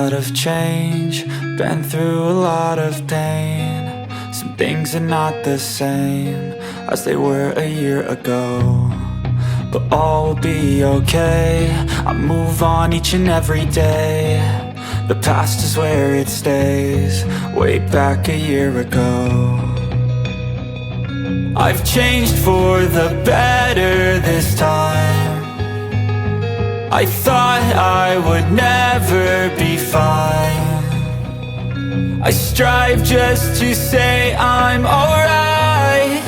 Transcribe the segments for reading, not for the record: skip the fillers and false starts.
lot of change, been through a lot of pain. Some things are not the same as they were a year ago, but all will be okay. I move on each and every day. The past is where it stays, way back a year ago. I've changed for the better this time. I thought I would never be fine. I strive just to say I'm alright,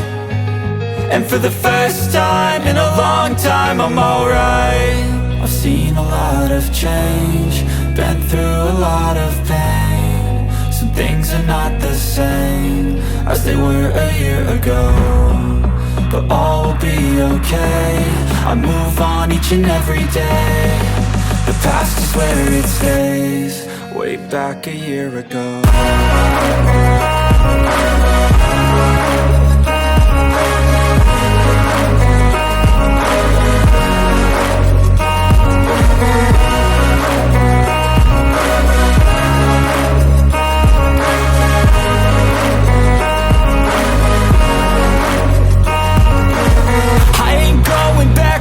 and for the first time in a long time I'm alright. I've seen a lot of change, been through a lot of pain. Some things are not the same as they were a year ago, but all will be okay. I move on each and every day. The past is where it stays, way back a year ago.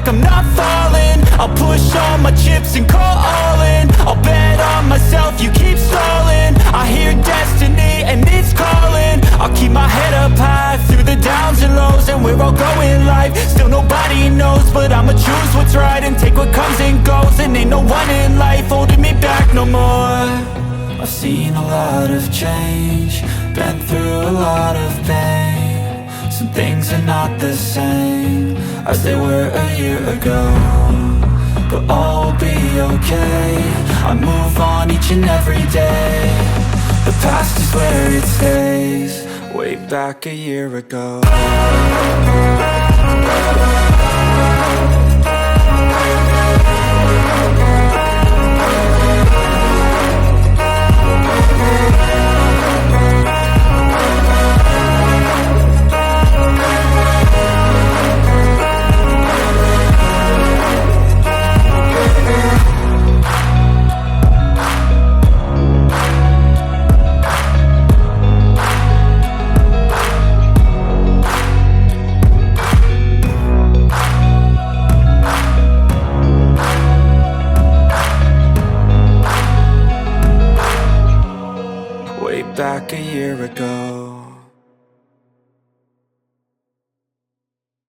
I'm not falling, I'll push all my chips and call all in. I'll bet on myself, you keep stalling. I hear destiny and it's calling. I'll keep my head up high through the downs and lows, and we're all going life. Still nobody knows, but I'ma choose what's right and take what comes and goes. And ain't no one in life holding me back no more. I've seen a lot of change, been through a lot of pain. Some things are not the same as they were a year ago, but all will be okay. I move on each and every day. The past is where it stays, way back a year ago. Back a year ago.